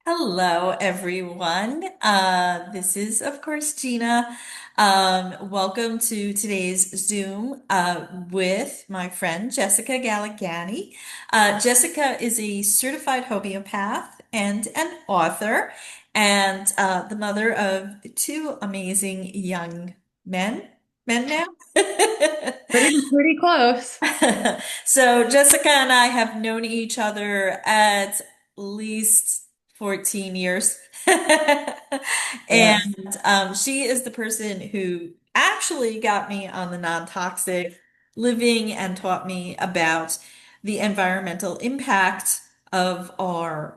Hello, everyone. This is, of course, Gina. Welcome to today's Zoom with my friend Jessica Galligani. Jessica is a certified homeopath and an author, and the mother of two amazing young men. Men now? Pretty close. So Jessica and I have known each other at least 14 years. Yes. And she is the person who actually got me on the non-toxic living and taught me about the environmental impact of our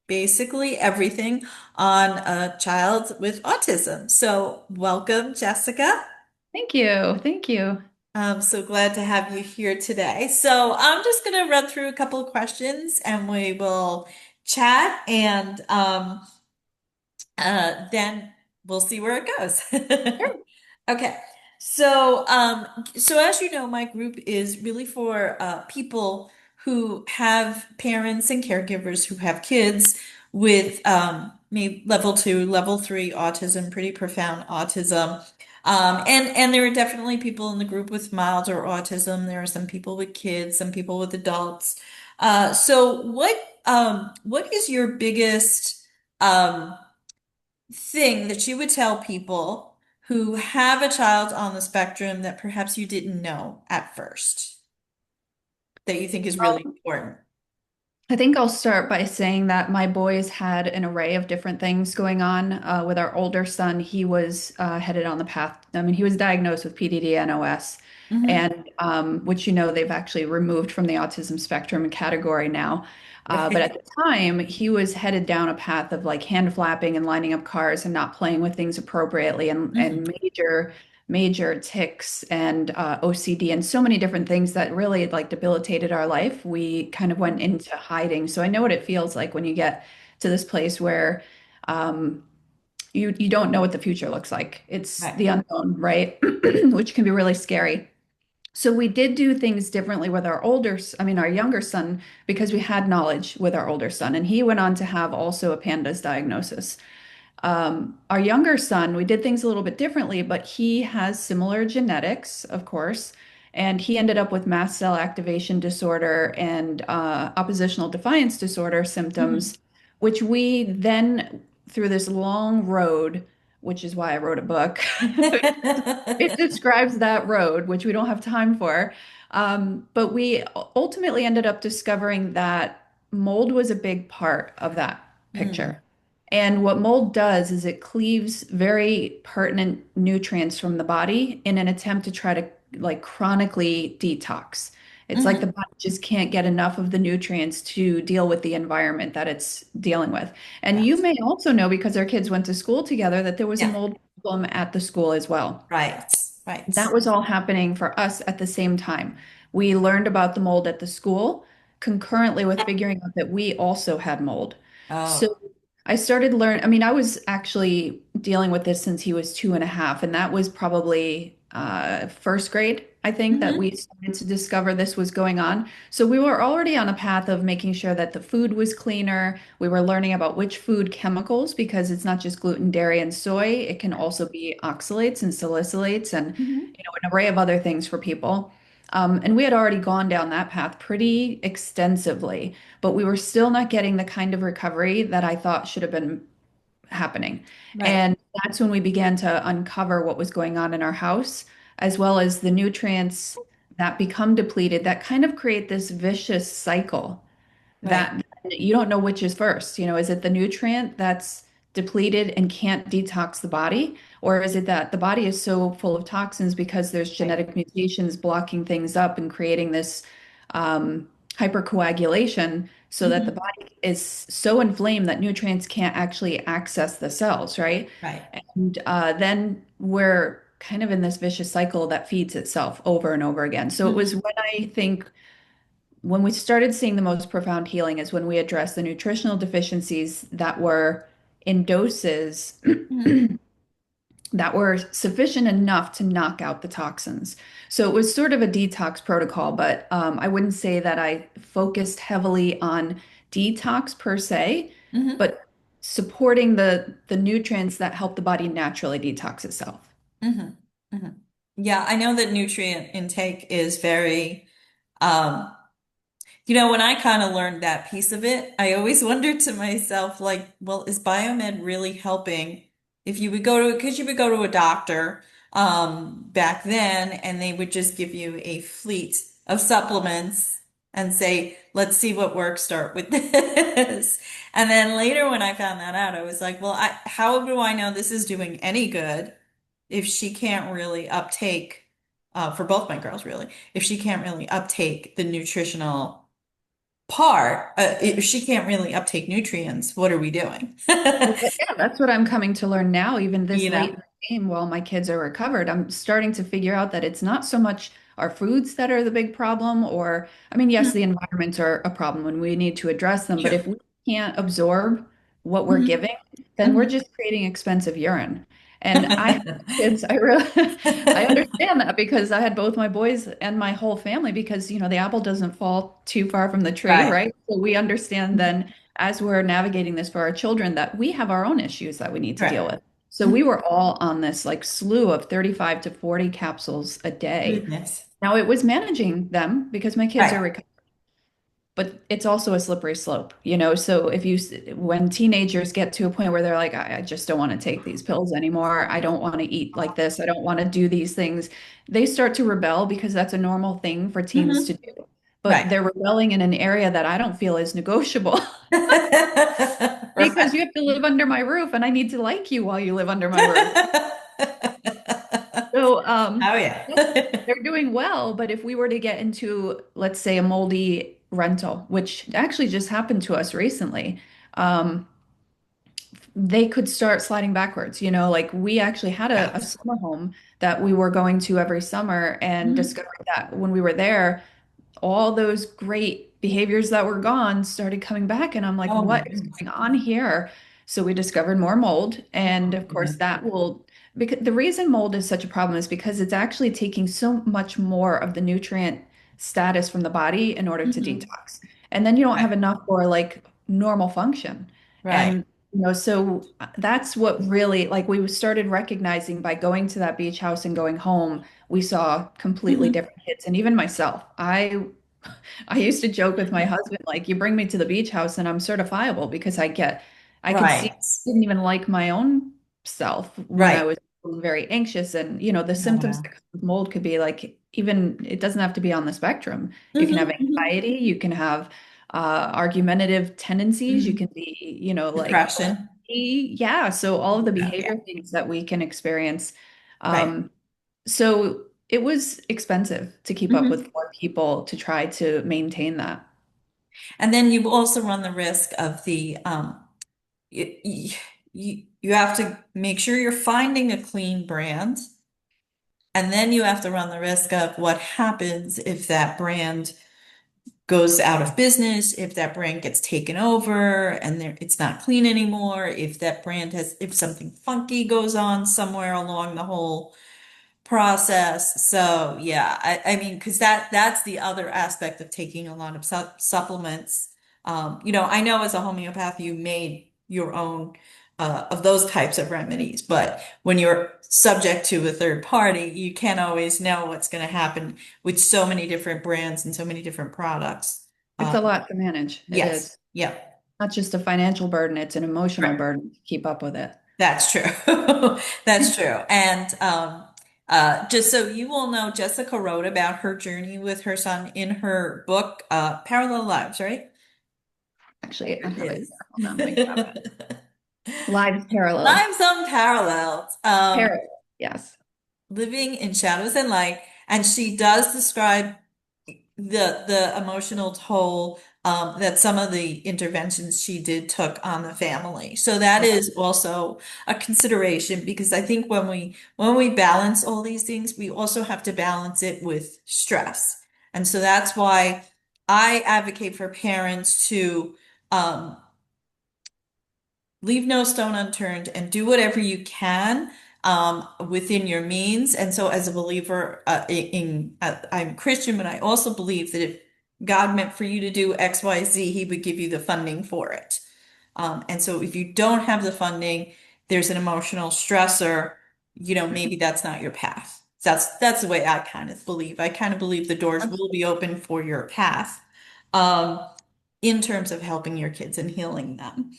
basically everything on a child with autism. So welcome, Jessica. Thank you. Thank you. I'm so glad to have you here today. So I'm just going to run through a couple of questions and we will chat and then we'll see where it goes. Sure. Okay. So as you know, my group is really for people who have parents and caregivers who have kids with maybe level two, level three autism, pretty profound autism. And there are definitely people in the group with milder autism. There are some people with kids, some people with adults. So what is your biggest um, thing that you would tell people who have a child on the spectrum that perhaps you didn't know at first that you think is really Um, important? I think I'll start by saying that my boys had an array of different things going on. With our older son, he was headed on the path. I mean, he was diagnosed with PDD and OS, Hmm. and which they've actually removed from the autism spectrum category now. But at the time, he was headed down a path of like hand flapping and lining up cars and not playing with things appropriately and Hmm. major tics and OCD and so many different things that really like debilitated our life. We kind of went into hiding. So I know what it feels like when you get to this place where um, you don't know what the future looks like. It's Right. the unknown, right? Which can be really scary. So we did do things differently with our younger son, because we had knowledge with our older son, and he went on to have also a PANDAS diagnosis. Our younger son, we did things a little bit differently, but he has similar genetics, of course, and he ended up with mast cell activation disorder and oppositional defiance disorder Hmm. symptoms, which we then, through this long road, which is why I wrote a book, it describes that road, which we don't have time for. But we ultimately ended up discovering that mold was a big part of that Mm. picture. And what mold does is it cleaves very pertinent nutrients from the body in an attempt to try to like chronically detox. It's like the Hmm. body just can't get enough of the nutrients to deal with the environment that it's dealing with. And you Yes. may also know, because our kids went to school together, that there was a Yeah. mold problem at the school as well. Right. Right. That was all happening for us at the same time. We learned about the mold at the school concurrently with figuring out that we also had mold. So Oh. I started learn. I mean, I was actually dealing with this since he was 2.5, and that was probably first grade, I think, that Hmm. we started to discover this was going on. So we were already on a path of making sure that the food was cleaner. We were learning about which food chemicals, because it's not just gluten, dairy, and soy. It can also be oxalates and salicylates and Hmm. an array of other things for people. And we had already gone down that path pretty extensively, but we were still not getting the kind of recovery that I thought should have been happening. Right. And that's when we began to uncover what was going on in our house, as well as the nutrients that become depleted that kind of create this vicious cycle Right. that you don't know which is first. Is it the nutrient that's depleted and can't detox the body? Or is it that the body is so full of toxins because there's Right. genetic mutations blocking things up and creating this um, hypercoagulation so that the Hmm. body is so inflamed that nutrients can't actually access the cells, right? Right. And then we're kind of in this vicious cycle that feeds itself over and over again. So it was Hmm. when I think when we started seeing the most profound healing is when we addressed the nutritional deficiencies that were in doses Hmm. that were sufficient enough to knock out the toxins. So it was sort of a detox protocol, but I wouldn't say that I focused heavily on detox per se, Hmm. but supporting the nutrients that help the body naturally detox itself. hmm hmm Yeah, I know that nutrient intake is very, um, when I kind of learned that piece of it, I always wondered to myself, like, well, is biomed really helping? If you would go to, because you would go to a doctor, back then, and they would just give you a fleet of supplements and say, let's see what works, start with this. And then later when I found that out, I was like, well, how do I know this is doing any good if she can't really uptake, for both my girls, really, if she can't really uptake the nutritional part, if she can't really uptake nutrients, what are we doing? Well, yeah, that's what I'm coming to learn now, even this You late know? in the game while my kids are recovered. I'm starting to figure out that it's not so much our foods that are the big problem, or, I mean, yes, the Mhm. environments are a problem and we need to address them, but Sure. if we can't absorb what we're hmm giving, then we're hmm just creating expensive urine. And I have kids, I really, I understand that because I had both my boys and my whole family because, the apple doesn't fall too far from the tree, Right. right? So we understand then as we're navigating this for our children that we have our own issues that we need to deal Right. with. So we Mhm. were all on this like slew of 35 to 40 capsules a day. Goodness. Now it was managing them because my kids are Right. recovering, but it's also a slippery slope, So when teenagers get to a point where they're like, I just don't want to take these pills anymore. I don't want to eat like this. I don't want to do these things. They start to rebel because that's a normal thing for teens to hmm do. But Right. they're rebelling in an area that I don't feel is negotiable. Because you Right. have to live under my roof and I need to like you while you live under my roof. So, Oh yes, yeah. they're doing well, but if we were to get into, let's say, a moldy rental, which actually just happened to us recently, um, they could start sliding backwards. Like we actually had a Yes. summer home that we were going to every summer and Mhm. discovered that when we were there, all those great behaviors that were gone started coming back. And I'm like, Oh my what is goodness. going on here? So we discovered more mold. And Oh of course, goodness. that will, because the reason mold is such a problem is because it's actually taking so much more of the nutrient status from the body in order to hmm detox. And then you don't have Right. enough for like normal function. Right. And so that's what really like we started recognizing by going to that beach house and going home, we saw completely hmm different kids. And even myself, I used to joke with my husband, like, you bring me to the beach house and I'm certifiable because I could see Right. I didn't even like my own self when I Right. was very anxious. And, the Oh symptoms wow. that come with mold could be like, even it doesn't have to be on the spectrum. You can have hmm anxiety, you can have argumentative tendencies, you hmm can be, like, Depression. yeah. So all of the Yeah. Yeah. behavior things that we can experience. Right. Um, so it was expensive to keep up with hmm 4 people to try to maintain that. And then you also run the risk of you, you have to make sure you're finding a clean brand, and then you have to run the risk of what happens if that brand goes out of business, if that brand gets taken over and it's not clean anymore, if that brand if something funky goes on somewhere along the whole process. So yeah, I mean, because that's the other aspect of taking a lot of supplements. I know as a homeopath, you made your own of those types of remedies, but when you're subject to a third party, you can't always know what's going to happen with so many different brands and so many different products. It's Uh, a lot to manage. It yes, is yeah, not just a financial burden, it's an emotional right. burden to keep up with it. That's true. That's true. And just so you all know, Jessica wrote about her journey with her son in her book, Parallel Lives, right? Actually, I There it have it is. here. Hold on, let me grab it. Lives parallel. Lives Unparalleled. Parallel. Yes. Living in Shadows and Light. And she does describe the emotional toll that some of the interventions she did took on the family. So that is also a consideration because I think when we balance all these things, we also have to balance it with stress. And so that's why I advocate for parents to um, leave no stone unturned and do whatever you can within your means. And so, as a believer, I'm Christian, but I also believe that if God meant for you to do X, Y, Z, He would give you the funding for it. And so if you don't have the funding, there's an emotional stressor, maybe that's not your path. That's the way I kind of believe. I kind of believe the doors will be open for your path, um, in terms of helping your kids and healing them.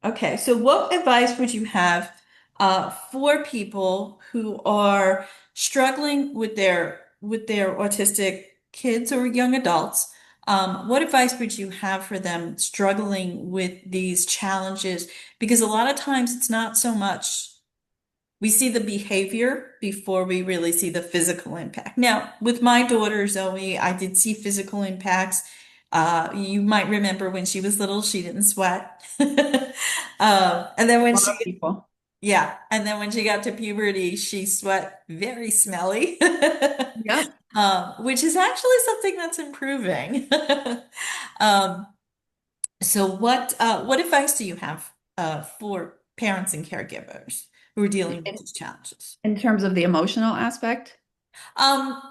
Okay, so what advice would you have for people who are struggling with their autistic kids or young adults? What advice would you have for them struggling with these challenges? Because a lot of times it's not so much we see the behavior before we really see the physical impact. Now, with my daughter Zoe, I did see physical impacts. You might remember when she was little, she didn't sweat. And then A when lot she, of people. yeah, and then when she got to puberty, she sweat very smelly, Yep. which is actually something that's improving. Um, so what advice do you have for parents and caregivers who are dealing with In, these challenges? in terms of the emotional aspect. Um,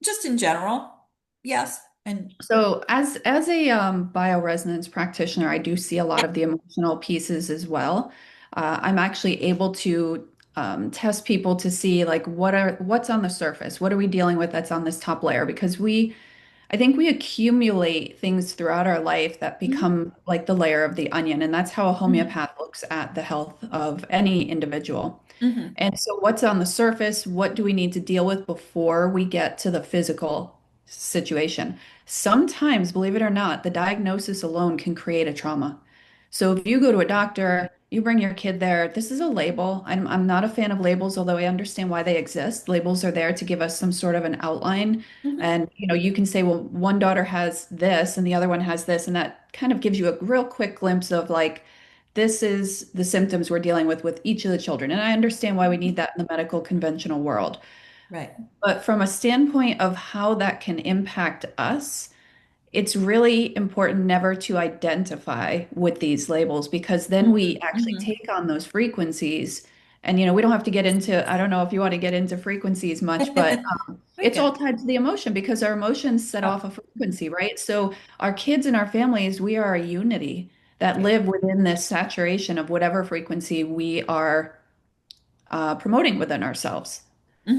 just in general, yes. And So as a bioresonance practitioner, I do see a lot of the emotional pieces as well. I'm actually able to test people to see like what's on the surface. What are we dealing with that's on this top layer? Because I think we accumulate things throughout our life that Mhm, become like the layer of the onion, and that's how a mhm, homeopath looks at the health of any individual. mhm, And so, what's on the surface? What do we need to deal with before we get to the physical situation? Sometimes, believe it or not, the diagnosis alone can create a trauma. So, if you go to a doctor, you bring your kid there, this is a label. I'm not a fan of labels, although I understand why they exist. Labels are there to give us some sort of an outline. mhm, And, you can say, well, one daughter has this and the other one has this. And that kind of gives you a real quick glimpse of like, this is the symptoms we're dealing with each of the children. And I understand why we need that in the medical conventional world. right. But from a standpoint of how that can impact us, it's really important never to identify with these labels because then we Mhm, actually mhm. take on those frequencies. And, we don't have to get into, I don't know if you want to get into frequencies much, but We it's all can. tied to the emotion because our emotions set Oh, off a frequency, right? So our kids and our families, we are a unity that yeah. live within this saturation of whatever frequency we are promoting within ourselves.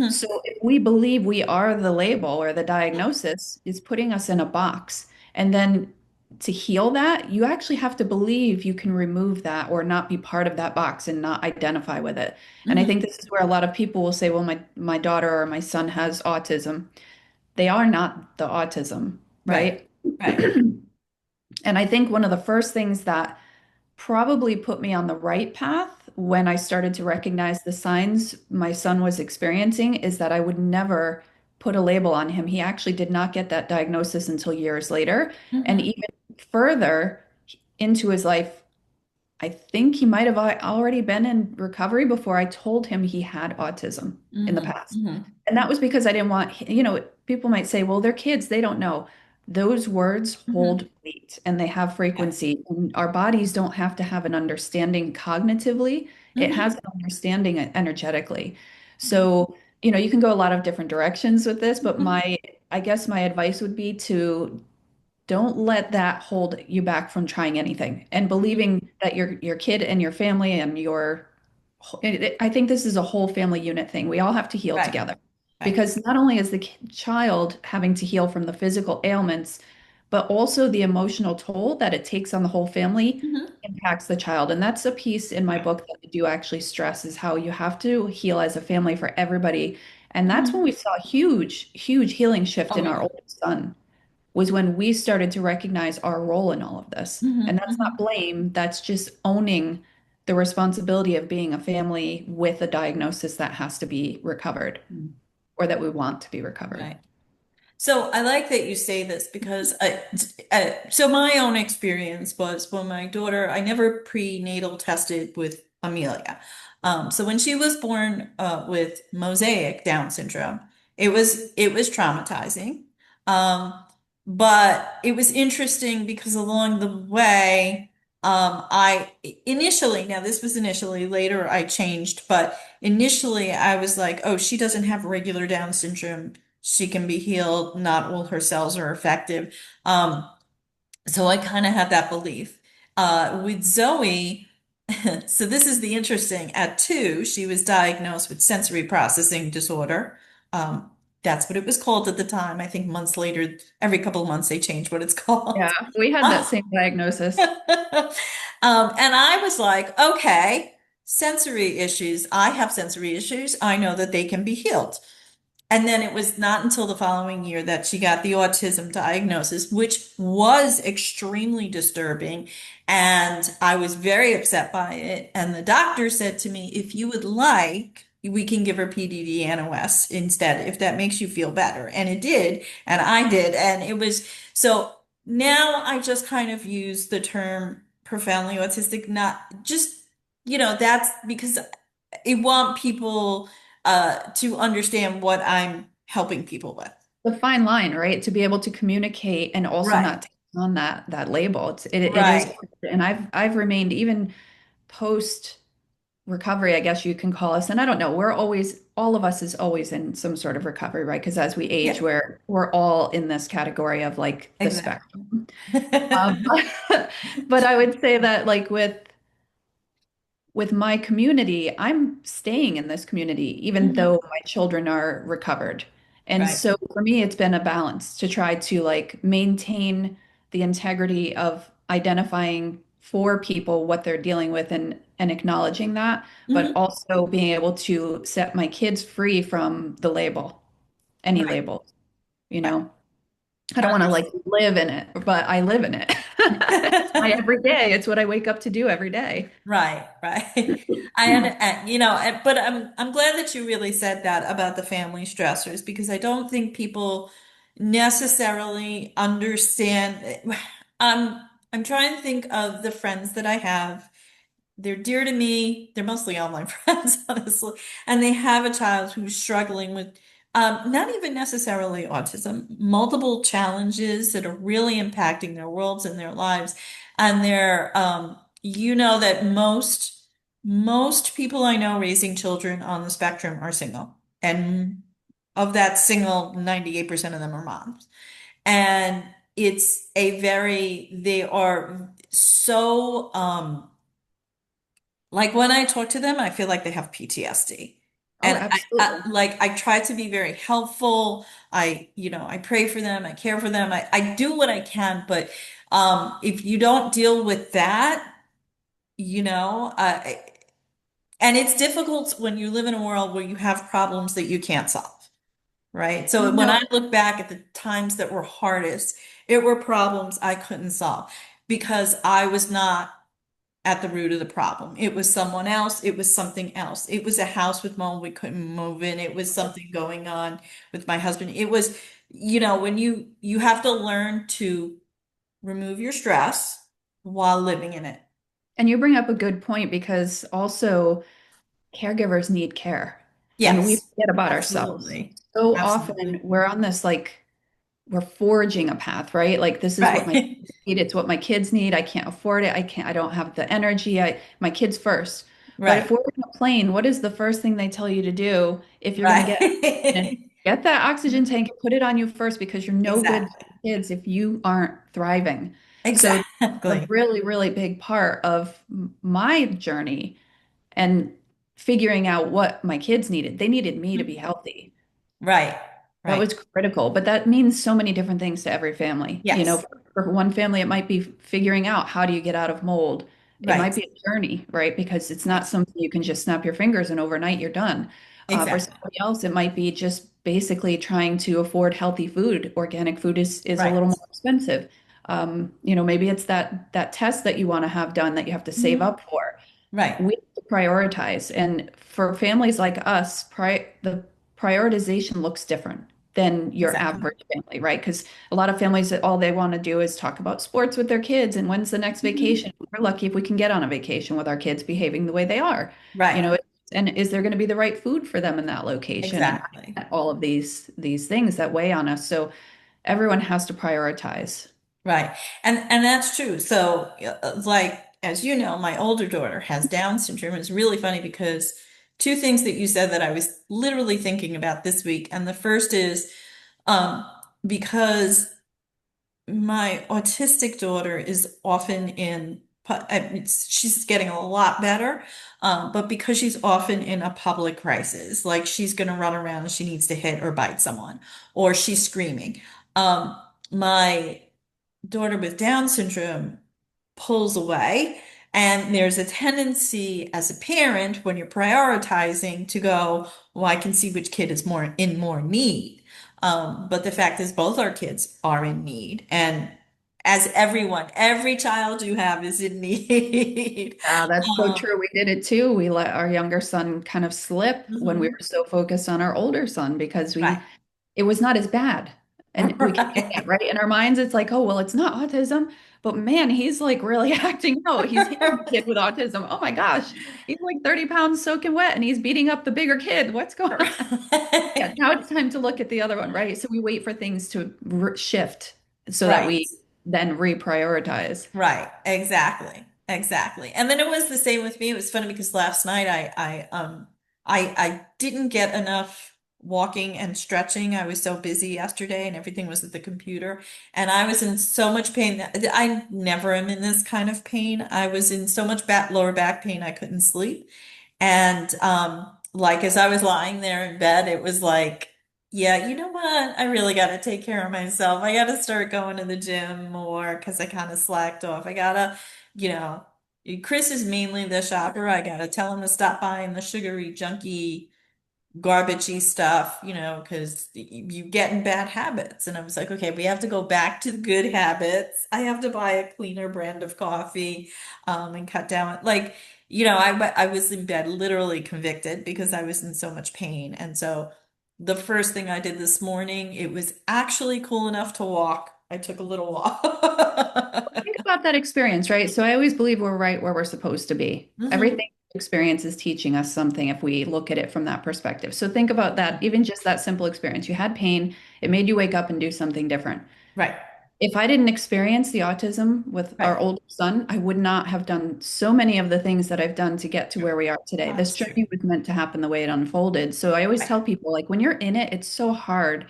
So Hmm. if we believe we are the label or the diagnosis is putting us in a box. And then to heal that, you actually have to believe you can remove that or not be part of that box and not identify with it. And I think Hmm. this is where a lot of people will say, well, my daughter or my son has autism. They are not the autism, Right. right? Right. And I think one of the first things that probably put me on the right path when I started to recognize the signs my son was experiencing is that I would never put a label on him. He actually did not get that diagnosis until years later. And Hmm. even further into his life, I think he might have already been in recovery before I told him he had autism in the Hmm. past. Hmm. And that was because I didn't want, people might say, well, they're kids, they don't know. Those words Hmm. hold weight and they have Yeah. frequency. And our bodies don't have to have an understanding cognitively, it has Hmm. an understanding energetically. Hmm. So, you can go a lot of different directions with this, but Hmm. I guess my advice would be to don't let that hold you back from trying anything and Hmm. believing that your kid and your family and I think this is a whole family unit thing. We all have to heal Right. together Right. because not only is the child having to heal from the physical ailments, but also the emotional toll that it takes on the whole family Hmm. impacts the child. And that's a piece in my Right. book that I do actually stress is how you have to heal as a family for everybody. And that's when Hmm. we saw a huge, huge healing shift Oh, in our yeah. oldest son was when we started to recognize our role in all of this. And Hmm. that's not Hmm. blame, that's just owning the responsibility of being a family with a diagnosis that has to be recovered or that we want to be recovered. Right. So I like that you say this because so my own experience was when my daughter, I never prenatal tested with Amelia. So when she was born with mosaic Down syndrome, it was traumatizing. Um, but it was interesting because along the way, I initially, now this was initially, later I changed, but initially I was like, oh, she doesn't have regular Down syndrome, she can be healed. Not all her cells are effective. Um, So I kind of had that belief. With Zoe, so this is the interesting. At 2, she was diagnosed with sensory processing disorder. Um, that's what it was called at the time. I think months later, every couple of months, they changed what it's Yeah, called. we had that same diagnosis. And I was like, okay, sensory issues. I have sensory issues. I know that they can be healed. And then it was not until the following year that she got the autism diagnosis, which was extremely disturbing. And I was very upset by it. And the doctor said to me, if you would like, we can give her PDD NOS instead, if that makes you feel better. And it did. And I did. And it was so now I just kind of use the term profoundly autistic, not just, that's because I want people to understand what I'm helping people with. The fine line, right? To be able to communicate and also Right. not take on that label. It is, Right. and I've remained even post recovery, I guess you can call us. And I don't know, we're always, all of us is always in some sort of recovery, right? Because as we age, Yeah, we're all in this category of like the exactly. spectrum. But I would say that like with my community, I'm staying in this community, even Hmm. though my children are recovered. And Right. so for me, it's been a balance to try to like maintain the integrity of identifying for people what they're dealing with and acknowledging that, but Hmm. also being able to set my kids free from the label, any Right. label, you Right. know. I don't want to like Understood. live in it, but I live in it. It's my every day. It's what I wake up to do every day. Right, right. But I'm glad that you really said that about the family stressors because I don't think people necessarily understand. I'm trying to think of the friends that I have. They're dear to me. They're mostly online friends, honestly. And they have a child who's struggling with not even necessarily autism, multiple challenges that are really impacting their worlds and their lives. And you know that most people I know raising children on the spectrum are single. And of that single, 98% of them are moms. And they are so like when I talk to them, I feel like they have PTSD. Oh, And absolutely. I try to be very helpful. I pray for them, I care for them. I do what I can, but if you don't deal with that, you know, uh, and it's difficult when you live in a world where you have problems that you can't solve, right? So when I No. look back at the times that were hardest, it were problems I couldn't solve because I was not at the root of the problem. It was someone else. It was something else. It was a house with mold we couldn't move in. It was something going on with my husband. It was, when you have to learn to remove your stress while living in it. And you bring up a good point because also caregivers need care and we Yes, forget about ourselves. absolutely. So often Absolutely. we're on this like we're forging a path, right? Like this is what my Right. kids need, it's what my kids need. I can't afford it. I don't have the energy. My kids first. But if Right. we're in a plane, what is the first thing they tell you to do if you're going to get oxygen? Right. Get that oxygen tank and put it on you first because you're no good to Exactly. your kids if you aren't thriving. So a Exactly. really, really big part of my journey and figuring out what my kids needed. They needed me to be healthy. Right. That Right. was critical, but that means so many different things to every family. You know, Yes. for one family, it might be figuring out how do you get out of mold. It might Right. be a journey, right? Because it's not Right. something you can just snap your fingers and overnight you're done. For Exactly. somebody else, it might be just basically trying to afford healthy food. Organic food is a Right. little more expensive. Maybe it's that test that you want to have done that you have to save Mhm. up for. Right. We have to prioritize. And for families like us, the prioritization looks different than your Exactly. average family, right? Because a lot of families that all they want to do is talk about sports with their kids and when's the next Mhm. vacation. We're lucky if we can get on a vacation with our kids behaving the way they are. You Right. know, and is there going to be the right food for them in that location? And Exactly. all of these things that weigh on us. So everyone has to prioritize. Right. And that's true. So, like, as you know, my older daughter has Down syndrome. It's really funny because two things that you said that I was literally thinking about this week. And the first is, um, because my autistic daughter is often in, she's getting a lot better, but because she's often in a public crisis, like she's going to run around and she needs to hit or bite someone, or she's screaming. My daughter with Down syndrome pulls away. And there's a tendency as a parent when you're prioritizing to go, well, I can see which kid is more need. But the fact is both our kids are in need. And as every child you have is in need. That's so Um, true. We did it too. We let our younger son kind of slip when we mhm. were so focused on our older son because Right. it was not as bad. And we kept doing it, Right. right? In our minds, it's like, oh, well, it's not autism. But man, he's like really acting out. He's hitting the kid with autism. Oh my gosh. He's like 30 pounds soaking wet and he's beating up the bigger kid. What's going on? Yeah, now it's time to look at the other one, right? So we wait for things to shift so that Right. we then reprioritize. Right, exactly. Exactly. And then it was the same with me. It was funny because last night I didn't get enough walking and stretching. I was so busy yesterday and everything was at the computer. And I was in so much pain that I never am in this kind of pain. I was in so much lower back pain I couldn't sleep. And like as I was lying there in bed, it was like, yeah, you know what? I really got to take care of myself. I got to start going to the gym more because I kind of slacked off. I gotta, you know, Chris is mainly the shopper. I gotta tell him to stop buying the sugary, junky, garbagey stuff, because you get in bad habits. And I was like, okay, we have to go back to the good habits. I have to buy a cleaner brand of coffee, and cut down. Like, I was in bed literally convicted because I was in so much pain. And so the first thing I did this morning, it was actually cool enough to walk. I took a little walk. Think about that experience, right? So I always believe we're right where we're supposed to be. Hmm. Everything experience is teaching us something if we look at it from that perspective. So think about that, even just that simple experience. You had pain, it made you wake up and do something different. Right, If I didn't experience the autism with right. our older son, I would not have done so many of the things that I've done to get to where we are today. That's This true. journey was meant to happen the way it unfolded. So I always Right, tell people, like, when you're in it, it's so hard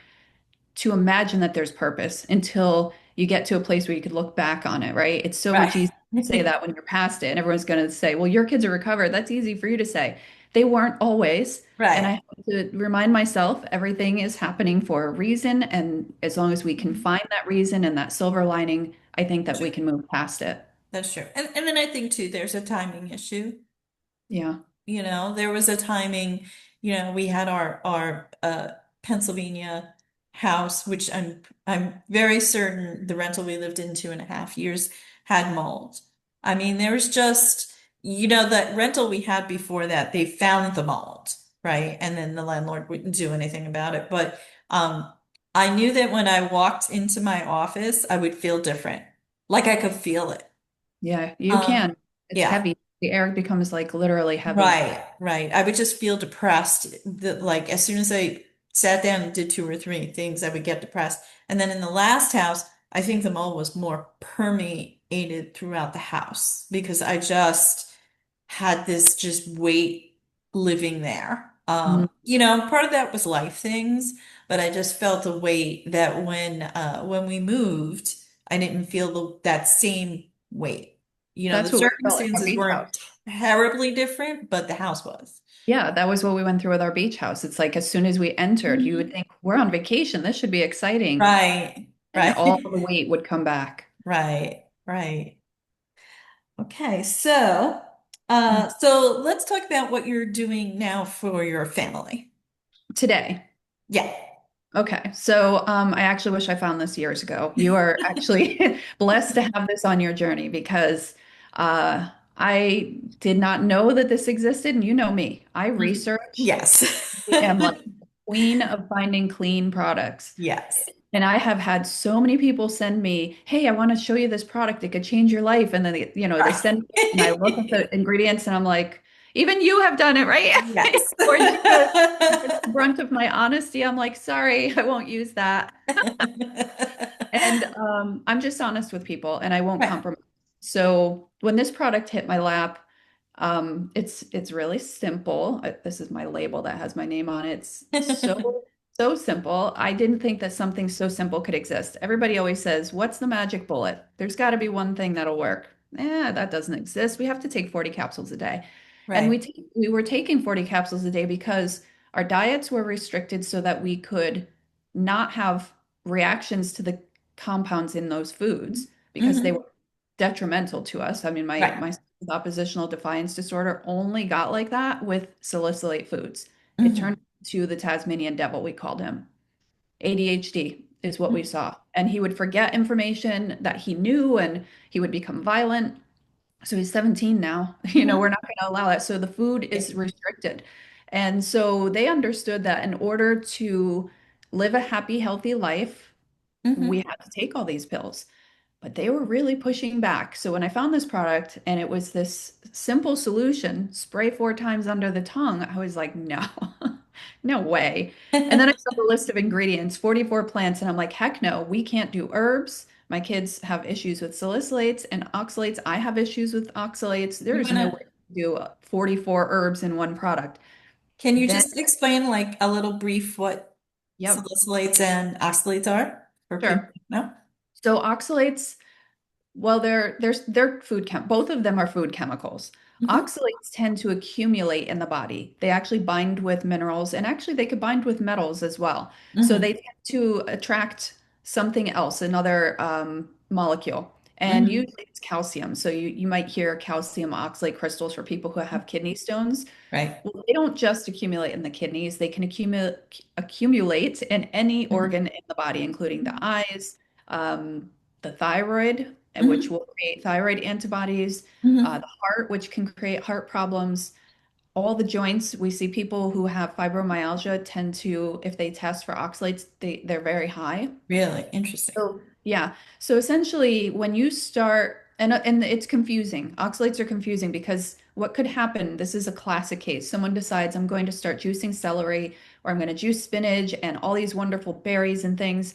to imagine that there's purpose until you get to a place where you could look back on it, right? It's so much right. easier to say that when you're past it, and everyone's going to say, well, your kids are recovered. That's easy for you to say. They weren't always. And I Right. have to remind myself everything is happening for a reason. And as long as we can Mhm. find that reason and that silver lining, I think that we True. can move past it. That's true. And then I think too, there's a timing issue. Yeah. There was a timing, we had our Pennsylvania house, which I'm very certain the rental we lived in 2.5 years had mold. I mean, there was just, that rental we had before that, they found the mold, right? And then the landlord wouldn't do anything about it. But I knew that when I walked into my office, I would feel different. Like I could feel it. Yeah, you Um, can. It's yeah. heavy. The air becomes like literally heavy. Right, right. I would just feel depressed. Like as soon as I sat down and did two or three things, I would get depressed. And then in the last house, I think the mold was more permeated throughout the house because I just had this just weight living there. Mm, Part of that was life things, but I just felt the weight that when we moved, I didn't feel that same weight. The that's what we felt like our circumstances beach weren't house. terribly different, but the house was. Yeah, that was what we went through with our beach house. It's like as soon as we entered, you would Mhm. think, we're on vacation. This should be exciting. Right, And right, all the weight would come back. right, right. Okay, so Mm. so let's talk about what you're doing now for your family. Today. Yeah. Okay. So I actually wish I found this years ago. You are actually blessed to have this on your journey because I did not know that this existed. And you know me, I Mhm. research. Yes. I am like queen of finding clean products. Yes. And I have had so many people send me, "Hey, I want to show you this product. It could change your life." And then they Right. send me it and I look at the ingredients and I'm like, "Even you have done it, right?" Yes. Or Gina gets the brunt of my honesty. I'm like, "Sorry, I won't use that." And I'm just honest with people and I won't Right. compromise. So when this product hit my lap, it's really simple. This is my label that has my name on it. It's so so simple. I didn't think that something so simple could exist. Everybody always says, "What's the magic bullet?" There's got to be one thing that'll work. That doesn't exist. We have to take 40 capsules a day. And Right. we were taking 40 capsules a day because our diets were restricted so that we could not have reactions to the compounds in those foods because they Hmm. were detrimental to us. I mean, Right. my oppositional defiance disorder only got like that with salicylate foods. It turned Hmm. to the Tasmanian devil, we called him. ADHD is what we saw. And he would forget information that he knew and he would become violent. So he's 17 now. We're Hmm. not going to allow that. So the food is restricted. And so they understood that in order to live a happy, healthy life, we Hmm. had to take all these pills, but they were really pushing back. So when I found this product and it was this simple solution, spray 4 times under the tongue, I was like, no, no way. And then I saw the list of ingredients, 44 plants, and I'm like, heck no, we can't do herbs. My kids have issues with salicylates and oxalates. I have issues with oxalates. There You is no wanna, way to do 44 herbs in one product. can you Then, just explain like a little brief what yep, salicylates and oxalates are for people? sure. No? So oxalates, well, they're food both of them are food chemicals. Hmm. Oxalates tend to accumulate in the body. They actually bind with minerals and actually they could bind with metals as well. So they Hmm. tend to attract something else, another molecule. And Hmm. usually it's calcium. So you might hear calcium oxalate crystals for people who have kidney stones. Right. Well, they don't just accumulate in the kidneys, they can accumulate in any Hmm. organ in the body, including the eyes, the thyroid, and which Hmm. will create thyroid antibodies, Hmm. the heart, which can create heart problems, all the joints. We see people who have fibromyalgia tend to, if they test for oxalates, they're very high. Really interesting. So yeah. So essentially, when you start, and it's confusing. Oxalates are confusing because what could happen, this is a classic case. Someone decides I'm going to start juicing celery or I'm going to juice spinach and all these wonderful berries and things,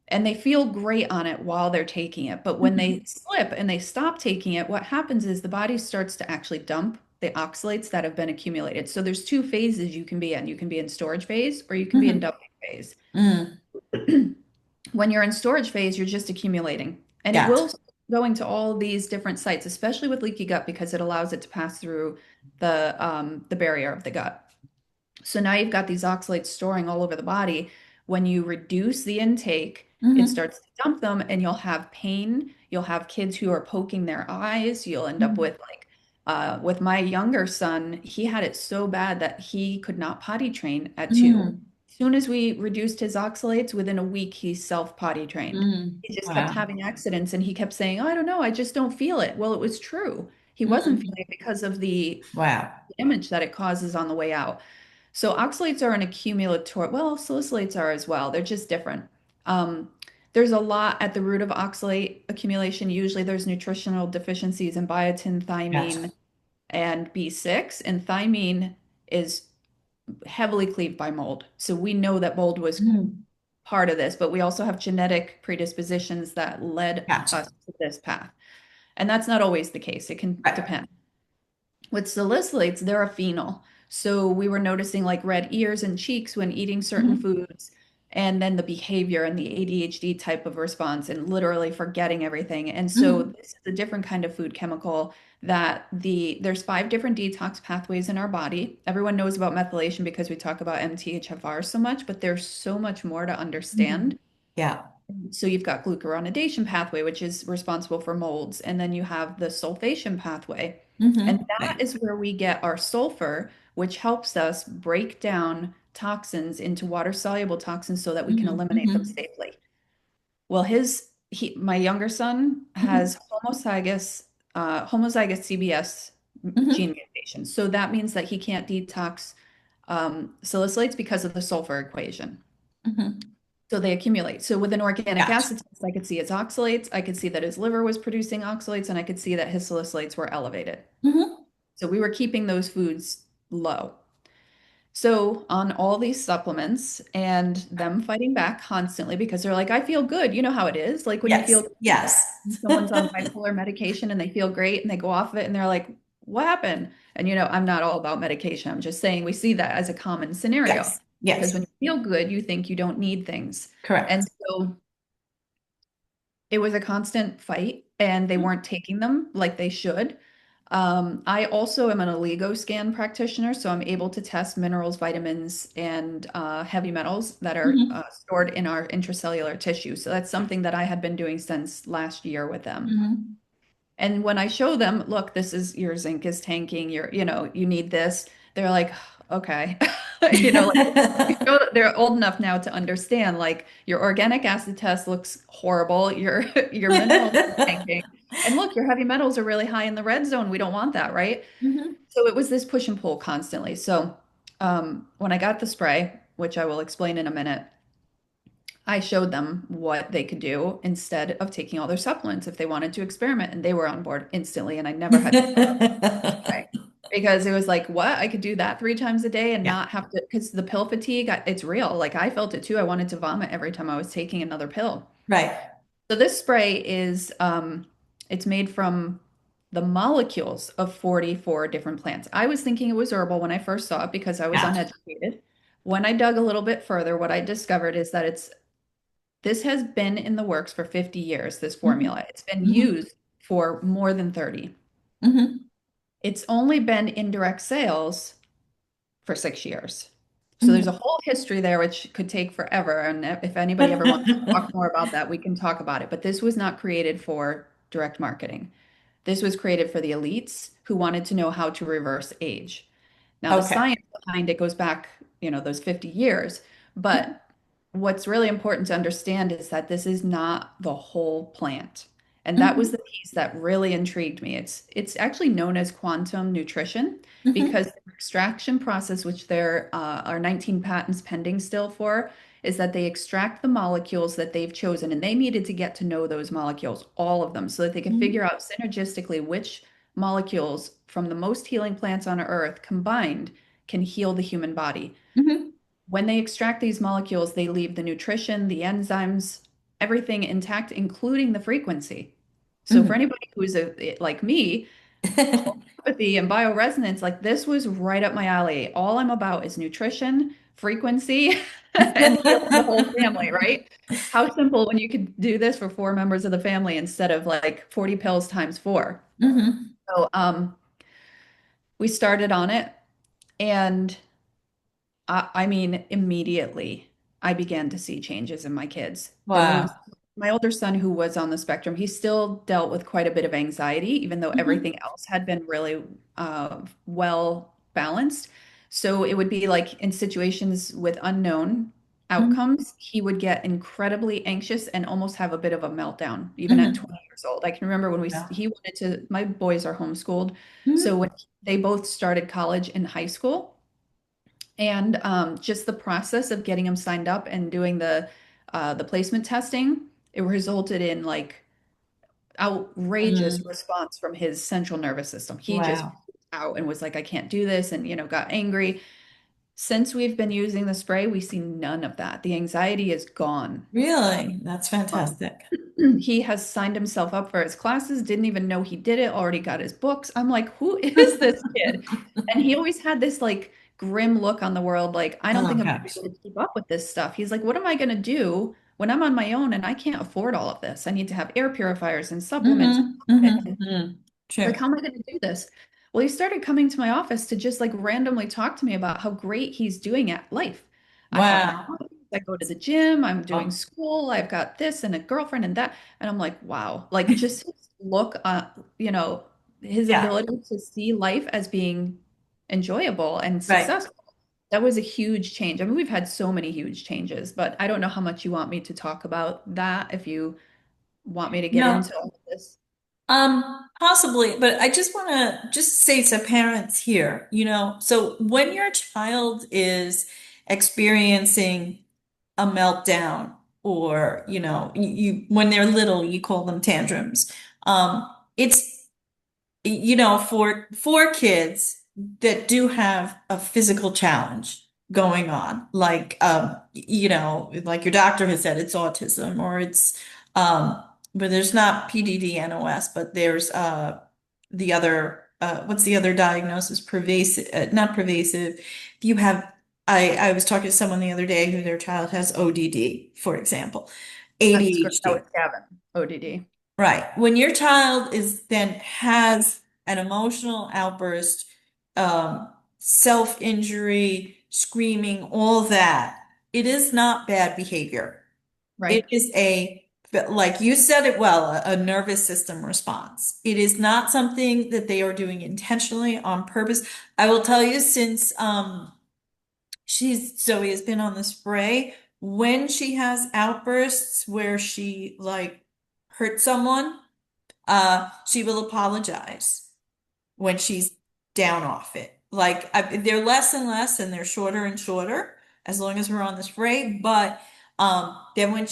and they feel great on it while they're taking it. But when they Hmm. slip and they stop taking it, what happens is the body starts to actually dump the oxalates that have been accumulated. So there's two phases you can be in. You can be in storage phase or you can be in Hmm. dumping phase. Hmm. When you're in storage phase, you're just accumulating. And it will Gotcha. go into all these different sites, especially with leaky gut, because it allows it to pass through the barrier of the gut. So now you've got these oxalates storing all over the body. When you reduce the intake, it Hmm. starts to dump them, and you'll have pain. You'll have kids who are poking their eyes. You'll end up Hmm. with my younger son, he had it so bad that he could not potty train at 2. Hmm. As soon as we reduced his oxalates, within a week, he self potty trained. Hmm. He just kept Wow. having accidents and he kept saying, "Oh, I don't know, I just don't feel it." Well, it was true. He wasn't Hmm. feeling it because of the Wow. damage that it causes on the way out. So oxalates are an accumulator. Well, salicylates are as well. They're just different. Um, there's a lot at the root of oxalate accumulation. Usually there's nutritional deficiencies in biotin, Gotcha. thiamine, and B6. And thiamine is heavily cleaved by mold. So we know that mold was Hmm. part of this, but we also have genetic predispositions that led Gotcha. us to this path. And that's not always the case. It can Right. depend. With salicylates, they're a phenol. So we were noticing like red ears and cheeks when eating certain Hmm. foods, and then the behavior and the ADHD type of response and literally forgetting everything. And so Hmm. this is a different kind of food chemical that there's 5 different detox pathways in our body. Everyone knows about methylation because we talk about MTHFR so much, but there's so much more to Hmm. understand. Yeah. So you've got glucuronidation pathway, which is responsible for molds, and then you have the sulfation pathway. And Hmm. that Right. is where we get our sulfur, which helps us break down toxins into water-soluble toxins so that we can Hmm. eliminate them Hmm. safely. Well, my younger son Hmm. has homozygous CBS gene Hmm. mutation. So that means that he can't detox salicylates because of the sulfur equation. Hmm. So they accumulate. So with an organic Gotcha. acid test, I could see his oxalates, I could see that his liver was producing oxalates, and I could see that his salicylates were elevated. Hmm. So we were keeping those foods low. So on all these supplements and them fighting back constantly because they're like, I feel good. You know how it is. Like when you Yes. feel Yes. someone's on bipolar medication and they feel great and they go off of it and they're like, what happened? And I'm not all about medication. I'm just saying we see that as a common scenario Yes. because when Yes. feel good, you think you don't need things. And Correct. so it was a constant fight, and they weren't taking them like they should. I also am an oligo scan practitioner, so I'm able to test minerals, vitamins, and heavy metals that are Mhm. stored in our intracellular tissue. So that's something that I had been doing since last year with them. Mhm. And when I show them, look, this is your zinc is tanking, you need this, they're like, okay. Like you show that they're old enough now to understand, like your organic acid test looks horrible, your your minerals are tanking. And look, your heavy metals are really high in the red zone. We don't want that, right? Mhm. So it was this push and pull constantly. So when I got the spray, which I will explain in a minute, I showed them what they could do instead of taking all their supplements if they wanted to experiment, and they were on board instantly. And I never had to tell them why. Because it was like, what? I could do that 3 times a day and Yeah. not have to, because the pill fatigue, it's real. Like I felt it too. I wanted to vomit every time I was taking another pill. Right. So this spray is, it's made from the molecules of 44 different plants. I was thinking it was herbal when I first saw it because I was Yeah. uneducated. When I dug a little bit further, what I discovered is that this has been in the works for 50 years, this Mhm. formula. It's been Mhm. used for more than 30. Mhm. It's only been in direct sales for 6 years. So there's a Mhm. whole history there, which could take forever. And if anybody ever wants to talk more about that, we can talk about it. But this was not created for direct marketing. This was created for the elites who wanted to know how to reverse age. Now, the Okay. science behind it goes back, those 50 years. But what's really important to understand is that this is not the whole plant. And that was Mhm. the piece that really intrigued me. It's actually known as quantum nutrition Mhm. because the extraction process, which there are 19 patents pending still for, is that they extract the molecules that they've chosen, and they needed to get to know those molecules, all of them, so that they could Mhm. figure out synergistically which molecules from the most healing plants on earth combined can heal the human body. Mhm. When they extract these molecules, they leave the nutrition, the enzymes, everything intact, including the frequency. So for Mhm. anybody who's like me, homeopathy and bioresonance, like this was right up my alley. All I'm about is nutrition, frequency, and healing the whole family, right? How simple when you could do this for 4 members of the family instead of like 40 pills times four. Mhm. So we started on it, and I mean, immediately I began to see changes in my kids. There was Wow. my older son who was on the spectrum. He still dealt with quite a bit of anxiety, even though Mhm. everything else had been really well balanced. So it would be like in situations with unknown Mhm. outcomes, he would get incredibly anxious and almost have a bit of a meltdown, even at Mhm. 20 years old. I can remember when Yeah. he wanted to, my boys are homeschooled. So Mhm. when they both started college and high school, and just the process of getting him signed up and doing the placement testing, it resulted in like outrageous Mhm. response from his central nervous system. He just Wow. freaked out and was like, I can't do this, and got angry. Since we've been using the spray, we see none of that. The anxiety is gone. Really? That's Um, fantastic. he has signed himself up for his classes, didn't even know he did it, already got his books. I'm like, who is this kid? And he always had this like grim look on the world, like, I don't Oh think I'm gonna be gosh. able to keep up with this stuff. He's like, what am I gonna do when I'm on my own and I can't afford all of this? I need to have air purifiers and supplements. Hmm. Hmm. Hmm. Like, True. how am I going to do this? Well, he started coming to my office to just like randomly talk to me about how great he's doing at life. I have my Wow. hobbies, I go to the gym, I'm doing Oh, school, I've got this and a girlfriend and that. And I'm like, wow, like just his look, his yeah. ability to see life as being enjoyable and Right. successful. That was a huge change. I mean, we've had so many huge changes, but I don't know how much you want me to talk about that, if you want me to get No, into all of this. possibly, but I just want to just say to parents here, so when your child is experiencing a meltdown or, when they're little, you call them tantrums. It's for kids that do have a physical challenge going on, like like your doctor has said, it's autism or it's but there's not PDD-NOS, but there's the other what's the other diagnosis? Pervasive, not pervasive. If you have I was talking to someone the other day who their child has ODD, for example, That's great. That was ADHD. Gavin, ODD. Right. When your child is then has an emotional outburst, self-injury, screaming, all that, it is not bad behavior. It Right. is like you said it well, a nervous system response. It is not something that they are doing intentionally on purpose. I will tell you, since Zoe has been on the spray, when she has outbursts where she like hurt someone, she will apologize when she's down off it. They're less and less and they're shorter and shorter as long as we're on the spray. But then when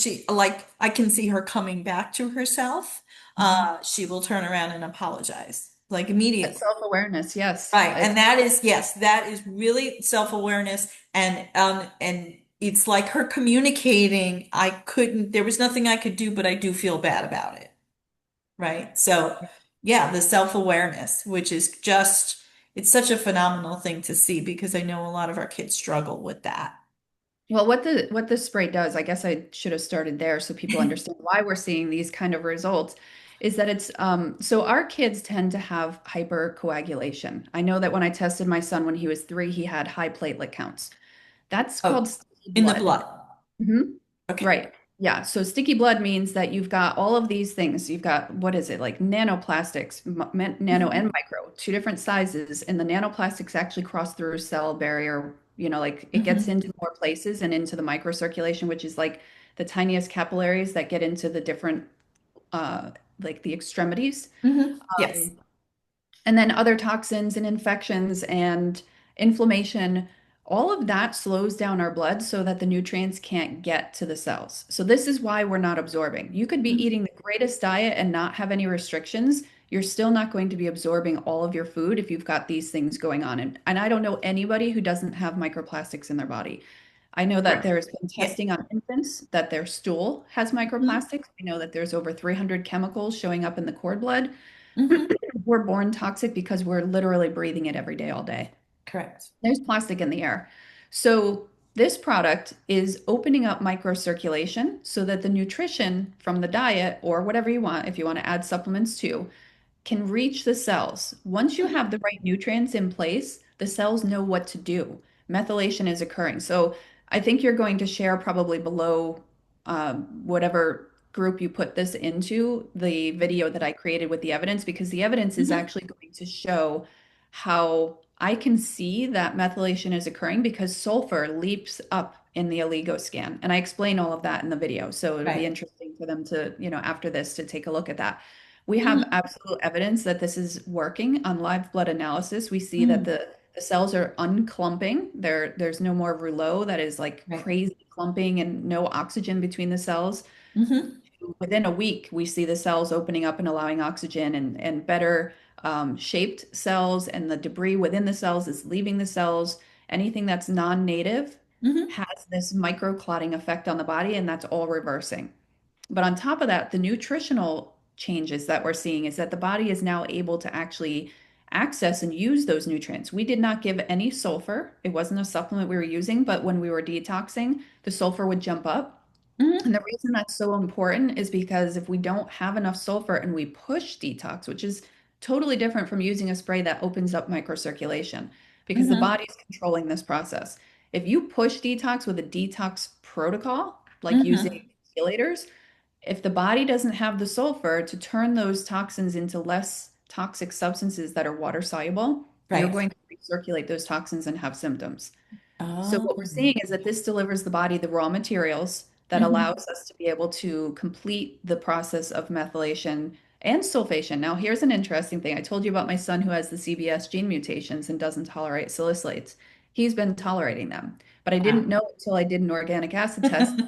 I can see her coming back to herself, Mhm. she will turn around and apologize like That immediately. self-awareness, yes. Right. And that is, yes, that is really self-awareness. And it's like her communicating, there was nothing I could do, but I do feel bad about it. Right. So, yeah, the self-awareness, which is just, it's such a phenomenal thing to see because I know a lot of our kids struggle with that. Well, what the spray does, I guess I should have started there so people understand why we're seeing these kind of results, is that it's so our kids tend to have hypercoagulation. I know that when I tested my son when he was 3, he had high platelet counts. That's called Oh, sticky in the blood. blood. Mhm. Okay. Right. Yeah. So sticky blood means that you've got all of these things. You've got, what is it, like nanoplastics, nano and Hmm. micro, two different sizes. And the nanoplastics actually cross through cell barrier, like it gets Hmm. into more places and into the microcirculation, which is like the tiniest capillaries that get into the different, uh, like the extremities. Hmm. Yes. And then other toxins and infections and inflammation, all of that slows down our blood so that the nutrients can't get to the cells. So this is why we're not absorbing. You could be Hmm. eating the greatest diet and not have any restrictions. You're still not going to be absorbing all of your food if you've got these things going on. And I don't know anybody who doesn't have microplastics in their body. I know that Correct. there's been Yeah. testing on infants that their stool has Hmm. microplastics. We know that there's over 300 chemicals showing up in the cord blood. Hmm. We're born toxic because we're literally breathing it every day, all day. Correct. There's plastic in the air. So this product is opening up microcirculation so that the nutrition from the diet or whatever you want, if you want to add supplements too, can reach the cells. Once you Hmm. have the right nutrients in place, the cells know what to do. Methylation is occurring. So I think you're going to share probably below whatever group you put this into the video that I created with the evidence, because the evidence is Hmm. actually going to show how I can see that methylation is occurring because sulfur leaps up in the oligo scan. And I explain all of that in the video. So it'll be Right. interesting for them to, after this, to take a look at that. We have Hmm. absolute evidence that this is working on live blood analysis. We see that Hmm. the cells are unclumping. There's no more rouleau that is like Right. crazy clumping and no oxygen between the cells. Hmm. Within a week, we see the cells opening up and allowing oxygen and better shaped cells, and the debris within the cells is leaving the cells. Anything that's non-native Hmm. has this microclotting effect on the body, and that's all reversing. But on top of that, the nutritional changes that we're seeing is that the body is now able to actually access and use those nutrients. We did not give any sulfur. It wasn't a supplement we were using, but when we were detoxing, the sulfur would jump up. Hmm. And the reason that's so important is because if we don't have enough sulfur and we push detox, which is totally different from using a spray that opens up microcirculation, because the Hmm. body's controlling this process. If you push detox with a detox protocol, like using Hmm. chelators, if the body doesn't have the sulfur to turn those toxins into less toxic substances that are water soluble, you're Right. going to recirculate those toxins and have symptoms. So Oh. what we're seeing is that this delivers the body the raw materials that Hmm. allows us to be able to complete the process of methylation and sulfation. Now, here's an interesting thing. I told you about my son who has the CBS gene mutations and doesn't tolerate salicylates. He's been tolerating them, but I didn't Wow. know until I did an organic acid test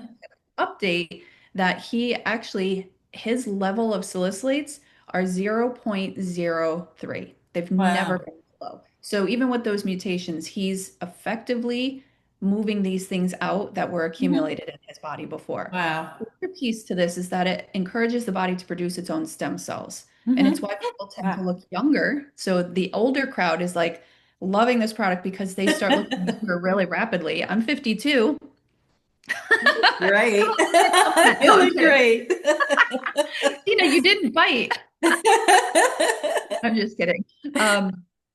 update that he actually, his level of salicylates are 0.03. They've never Wow. been low. So even with those mutations, he's effectively moving these things out that were Hmm. accumulated in his body before. Wow. The other piece to this is that it encourages the body to produce its own stem cells. And it's Hmm. why people tend to Wow. look younger. So the older crowd is like, loving this product because they start looking younger really rapidly. I'm 52. Great. No, You I'm look kidding. great. You didn't bite. I'm just kidding.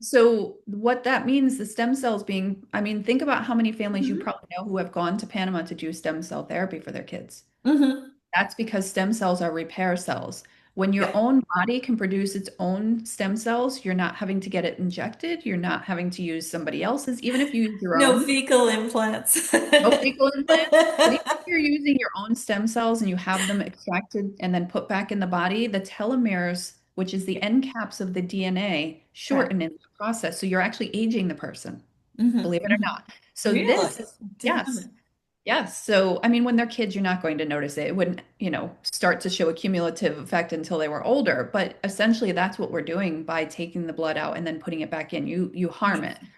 So what that means, the stem cells being, I mean, think about how many families you Mhm. probably know who have gone to Panama to do stem cell therapy for their kids. Mhm. That's because stem cells are repair cells. When your Yep. own body can produce its own stem cells, you're not having to get it injected. You're not having to use somebody else's, even if you use your No own. fecal implants. No fecal implants. But even if you're using your own stem cells and you have them extracted and then put back in the body, the telomeres, which is the end caps of the DNA, Right. shorten in the process. So you're actually aging the person, Mhm. believe it or Mhm. not. So Really? this is, Didn't know yes. that. Yes. So, I mean, when they're kids, you're not going to notice it. It wouldn't, start to show a cumulative effect until they were older. But essentially, that's what we're doing by taking the blood out and then putting it back in. You harm it. Interesting.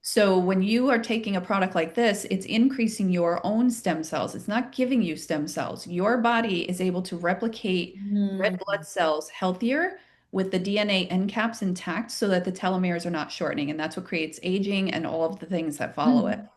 So when you are taking a product like this, it's increasing your own stem cells. It's not giving you stem cells. Your body is able to replicate red blood Mhm. cells healthier with the DNA end caps intact so that the telomeres are not shortening. And that's what creates aging and all of the things that follow it. Mhm.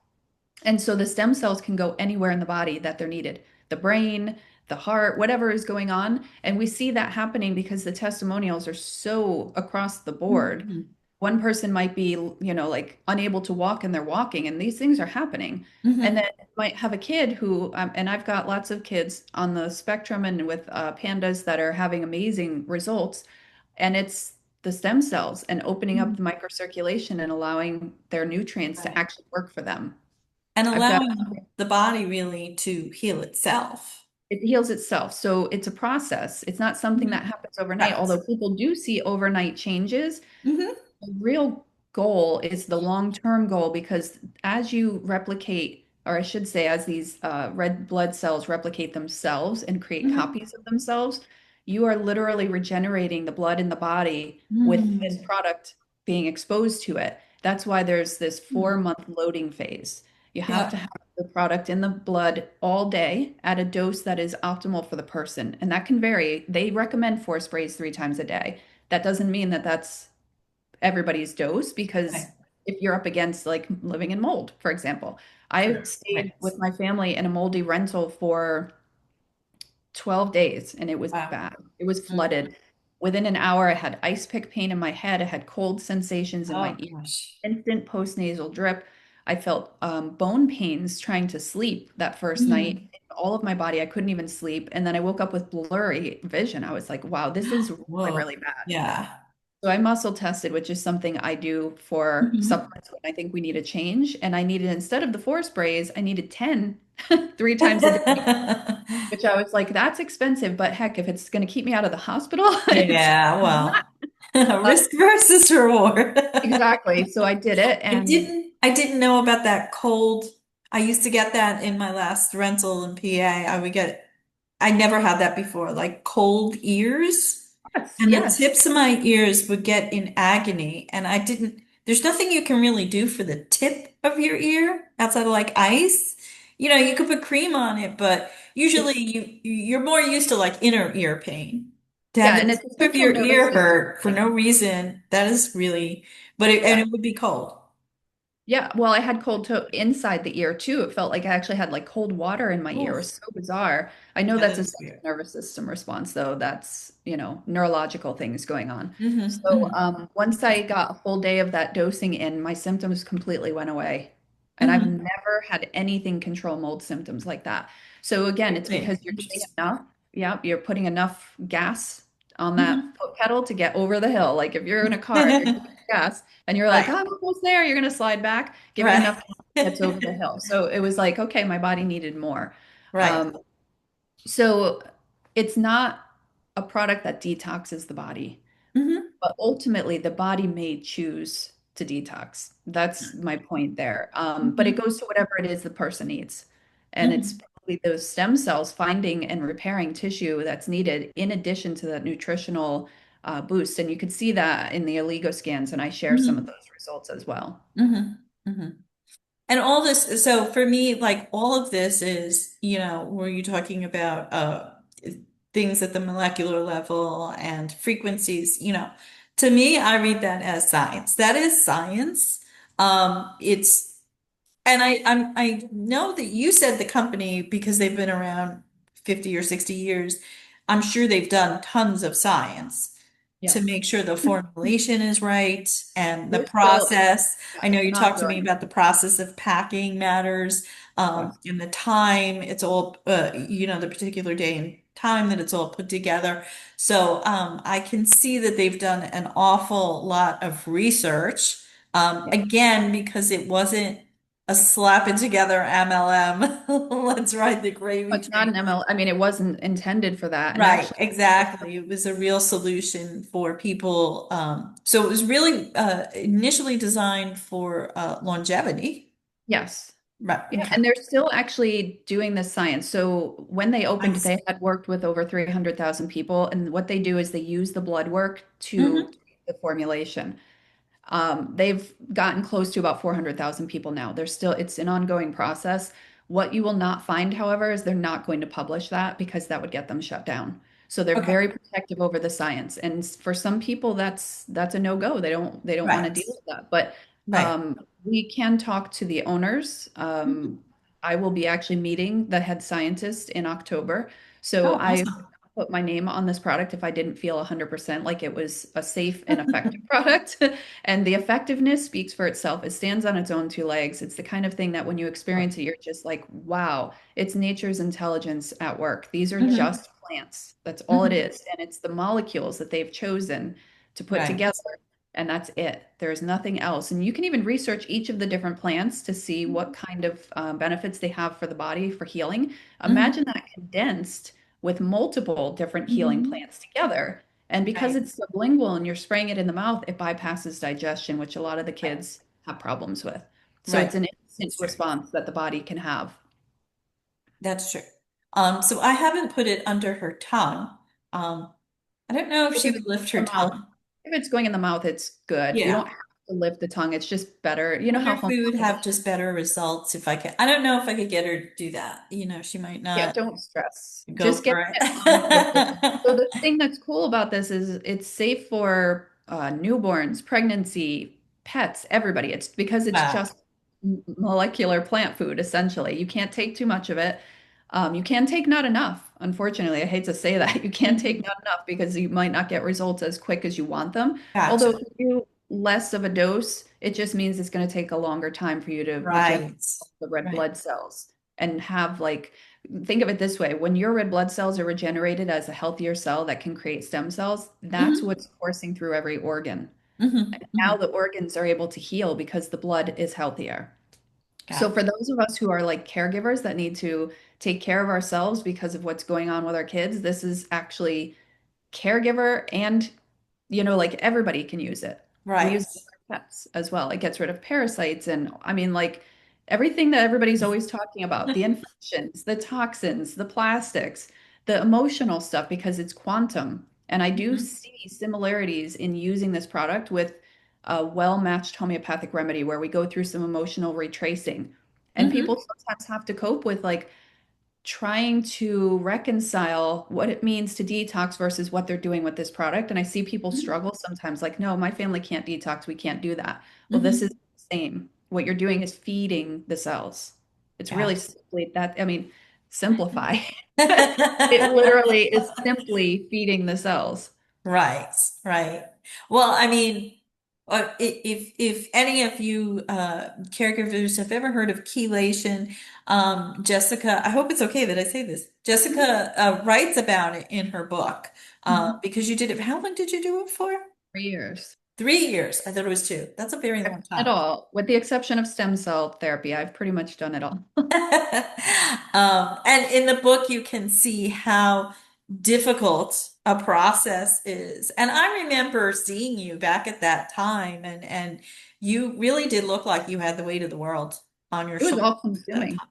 And so the stem cells can go anywhere in the body that they're needed, the brain, the heart, whatever is going on. And we see that happening because the testimonials are so across the board. Mhm. One person might be, like unable to walk and they're walking, and these things are happening. And then Mhm. you might have a kid who, and I've got lots of kids on the spectrum and with pandas that are having amazing results. And it's the stem cells and opening up Mhm. the microcirculation and allowing their nutrients to Right. actually work for them. And I've got allowing the body really to heal itself. It heals itself. So it's a process. It's not something that Mhm. happens overnight, Right. although people do see overnight changes. Mhm. The real goal is the long-term goal because as you replicate, or I should say, as these red blood cells replicate themselves and create Mhm. copies of themselves, you are literally regenerating the blood in the body with this Mhm. product being exposed to it. That's why there's this Mhm. 4-month loading phase. You have to Yeah. have the product in the blood all day at a dose that is optimal for the person. And that can vary. They recommend 4 sprays 3 times a day. That doesn't mean that that's everybody's dose because Right. if you're up against like living in mold, for example, I True. stayed Right. with my family in a moldy rental for 12 days and it was Wow. bad. It was Mhm. flooded. Within an hour, I had ice pick pain in my head. I had cold sensations in my Oh ear, gosh. instant postnasal drip. I felt bone pains trying to sleep that first night. Mhm. All of my body, I couldn't even sleep. And then I woke up with blurry vision. I was like, wow, this is really, Whoa. really bad. Yeah. So I muscle tested, which is something I do for Mhm. supplements when I think we need a change. And I needed, instead of the 4 sprays, I needed 10 3 times a day, which I was like, that's expensive, but heck, if it's going to keep me out of the hospital, it's Yeah, not. well, risk versus reward. Exactly. So I did it. And I didn't know about that cold. I used to get that in my last rental in PA. I never had that before, like cold ears. yes, And the yes. tips of my ears would get in agony. And there's nothing you can really do for the tip of your ear outside of like ice. You could put cream on it, but usually It's, you're more used to like inner ear pain. To have yeah. the And it's a tip of central your nervous ear system hurt for no thing. reason, that is really, and Yeah. it would be cold. Yeah, well, I had cold toe inside the ear too. It felt like I actually had like cold water in my ear. It Oh, was so bizarre. I know yeah, that's that a is central weird. nervous system response, though. That's, neurological things going on. Hmm. So Hmm. once I got a full day of that dosing in, my symptoms completely went away. And I've Hmm. never had anything control mold symptoms like that. So again, it's because Really you're doing interesting. enough. Yeah, you're putting enough gas on that Hmm. foot pedal to get over the hill. Like if you're in a car and you're giving gas, and you're like, Right, oh, I'm almost there. You're going to slide back, give it right. enough gets over the hill. So it was like, okay, my body needed more. Right. Um, so it's not a product that detoxes the body, Hmm. but ultimately the body may choose to detox. That's my point there. But it Hmm. goes to whatever it is the person needs. And it's Hmm. probably those stem cells finding and repairing tissue that's needed in addition to that nutritional boost. And you could see that in the Oligo scans, and I share some of Hmm. those results as well. Hmm. Hmm. And all this, so for me, like all of this is, were you talking about things at the molecular level and frequencies, to me, I read that as science. That is science. It's and I know that you said the company because they've been around 50 or 60 years. I'm sure they've done tons of science to Yes. make sure the formulation is right and the They're still, process. yeah, I know it's you an talked to me ongoing about the process of packing matters, process. and the time. It's all, the particular day and time that it's all put together. So, I can see that they've done an awful lot of research. Yeah. Again, because it wasn't a slap it together MLM. Let's ride the gravy It's not train. an ML. I mean, it wasn't intended for that. And Right, actually, exactly. It was a real solution for people. So it was really initially designed for longevity. yes. Right. Yeah, Okay. and they're still actually doing this science. So when they I opened, see. they had worked with over 300,000 people, and what they do is they use the blood work to Hmm. create the formulation. They've gotten close to about 400,000 people now. They're still, it's an ongoing process. What you will not find, however, is they're not going to publish that because that would get them shut down. So they're Okay. very protective over the science. And for some people, that's a no-go. They don't want to Right. deal with that. But Right. we can talk to the owners. Mhm. I will be actually meeting the head scientist in October. So Oh, I awesome. put my name on this product if I didn't feel 100% like it was a safe and effective product. And the effectiveness speaks for itself. It stands on its own two legs. It's the kind of thing that when you experience it, you're just like, wow, it's nature's intelligence at work. These are Hmm. just plants. That's all it Hmm. is. And it's the molecules that they've chosen to put Right. together. And that's it. There's nothing else. And you can even research each of the different plants to see what kind of benefits they have for the body for healing. Hmm. Imagine that condensed with multiple different healing Hmm. plants together. And because Right. it's sublingual and you're spraying it in the mouth, it bypasses digestion, which a lot of the Right. kids have problems with. So it's Right. an instant That's true. response that the body can have. That's true. So I haven't put it under her tongue. Um, I don't know if If she it's would lift in her the mouth, tongue. if it's going in the mouth, it's good. You Yeah. don't have to lift the tongue. It's just better. You I know wonder how if we would homeopathic. have just better results if I could. I don't know if I could get her to do that. She might Yeah, not don't stress. go Just get for it on the patient. So it. the thing that's cool about this is it's safe for newborns, pregnancy, pets, everybody. It's because it's Wow. just molecular plant food, essentially. You can't take too much of it. You can take not enough. Unfortunately, I hate to say that. You can't take Mhm. not enough because you might not get results as quick as you want them. Although Gotcha. if you do less of a dose, it just means it's going to take a longer time for you to regenerate Right. the red Right. blood cells and have like think of it this way, when your red blood cells are regenerated as a healthier cell that can create stem cells, that's Hmm. what's coursing through every organ. Hmm. Now Hmm. the organs are able to heal because the blood is healthier. So Got for those of us who are like caregivers that need to take care of ourselves because of what's going on with our kids, this is actually caregiver and like everybody can use it. We use right. it with our pets as well. It gets rid of parasites and I mean like everything that everybody's always talking about, the infections, the toxins, the plastics, the emotional stuff because it's quantum. And I do Hmm. see similarities in using this product with a well-matched homeopathic remedy where we go through some emotional retracing. And Hmm. people sometimes have to cope with like trying to reconcile what it means to detox versus what they're doing with this product. And I see people struggle sometimes, like, no, my family can't detox. We can't do that. Well, this is Hmm. the same. What you're doing is feeding the cells. It's really Gotcha. simply that, I mean, simplify. It literally is simply feeding the cells. Right, right. Well, I mean, if any of you caregivers have ever heard of chelation, Jessica, I hope it's okay that I say this. Jessica writes about it in her book Mhm. because you did it. How long did you do it for? For years. 3 years. I thought it was two. That's a very I've long done it time. all, with the exception of stem cell therapy. I've pretty much done it all. And in the book, you can see how difficult a process is. And I remember seeing you back at that time, and you really did look like you had the weight of the world on your It was shoulders all at that consuming. time.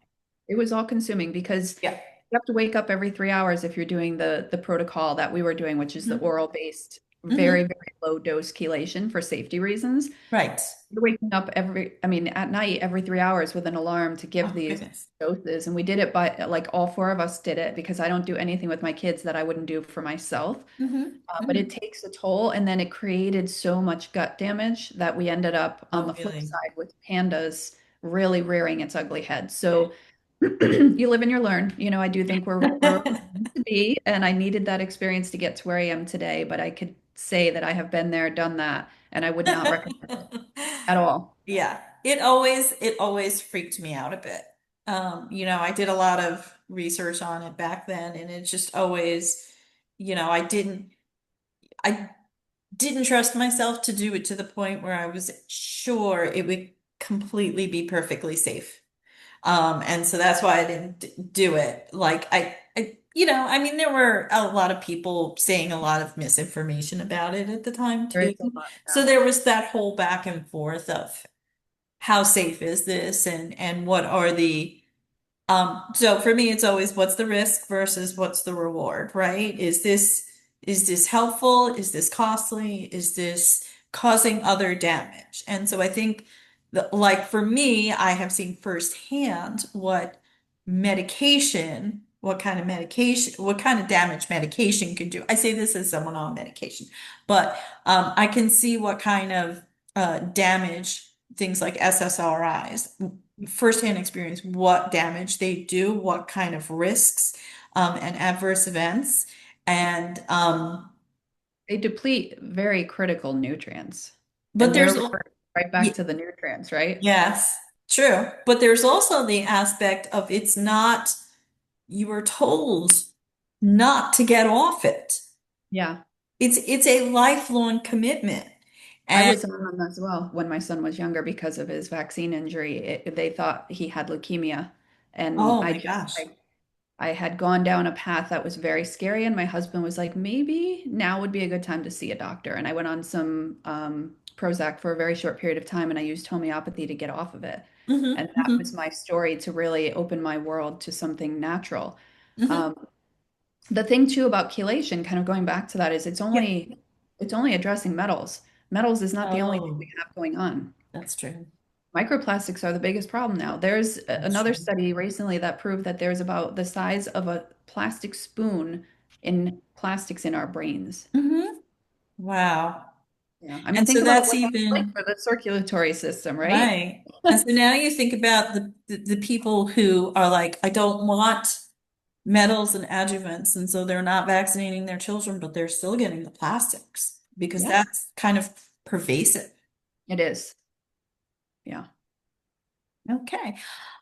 It was all consuming because Yeah. you have to wake up every 3 hours if you're doing the protocol that we were doing, which is the Mhm. oral based. very, Hmm. very low dose chelation for safety reasons. Right. You're waking up at night every 3 hours with an alarm to give Oh, these goodness. doses. And we did it by like all four of us did it because I don't do anything with my kids that I wouldn't do for myself. Hmm. But Hmm. it takes a toll. And then it created so much gut damage that we ended up on Oh, the flip really? side with pandas really rearing its ugly head. So you live and you learn. I do think we're right where we're meant to be. And I needed that experience to get to where I am today. But I could say that I have been there, done that, and I would not recommend it at all. Yeah, it always freaked me out a bit. I did a lot of research on it back then, and it just always, I didn't trust myself to do it to the point where I was sure it would completely be perfectly safe. And so that's why I didn't do it. Like I mean, there were a lot of people saying a lot of misinformation about it at the time There too. is a lot. So Yeah. there was that whole back and forth of how safe is this and what are so for me it's always what's the risk versus what's the reward, right? Is this helpful? Is this costly? Is this causing other damage? And so I think like for me, I have seen firsthand what kind of damage medication can do. I say this as someone on medication, but I can see what kind of damage things like SSRIs, firsthand experience, what damage they do, what kind of risks and adverse events. And They deplete very critical nutrients. but And there's they're right back y- to the nutrients, right? yes, true. But there's also the aspect of it's not, you were told not to get off it. Yeah. It's a lifelong commitment. I And was on them as well when my son was younger because of his vaccine injury. They thought he had leukemia. And oh my gosh. I had gone down a path that was very scary. And my husband was like, maybe now would be a good time to see a doctor. And I went on some Prozac for a very short period of time and I used homeopathy to get off of it. Hmm. And that was Hmm. my story to really open my world to something natural. Hmm. Um, the thing too about chelation, kind of going back to that, is Yeah. it's only addressing metals. Metals is not the only thing Oh, we have going on. that's true. Microplastics are the biggest problem now. There's That's another true. study recently that proved that there's about the size of a plastic spoon in plastics in our brains. Hmm. Wow. Yeah. I mean, And so think about that's what that's like even for the circulatory system, right? right. And so now you think about the people who are like, I don't want metals and adjuvants, and so they're not vaccinating their children, but they're still getting the plastics because Yeah, that's kind of pervasive. it is. Yeah. Okay.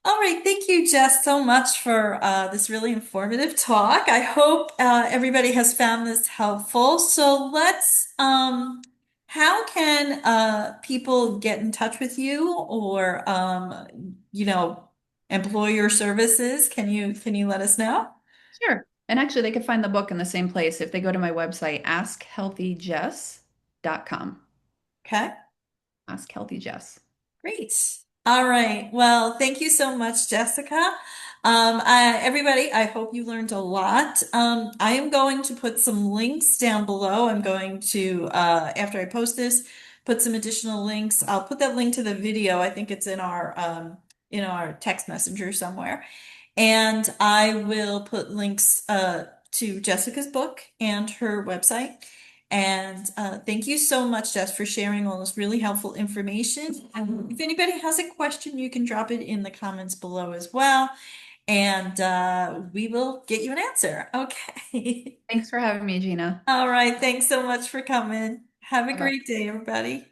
All right. Thank you, Jess, so much for this really informative talk. I hope everybody has found this helpful. So how can people get in touch with you or, employ your services? Can you let us know? Sure. And actually, they can find the book in the same place if they go to my website, askhealthyjess.com. Okay. Ask Healthy Jess. Great. All right. Well, thank you so much, Jessica. Everybody, I hope you learned a lot. I am going to put some links down below. I'm going to, after I post this, put some additional links. I'll put that link to the video. I think it's in our text messenger somewhere. And I will put links to Jessica's book and her website. And thank you so much, Jess, for sharing all this really helpful information. And if anybody has a question, you can drop it in the comments below as well. And we will get you an answer. Okay. Thanks for having me, Gina. All right. Thanks so much for coming. Have a Bye bye. great day, everybody.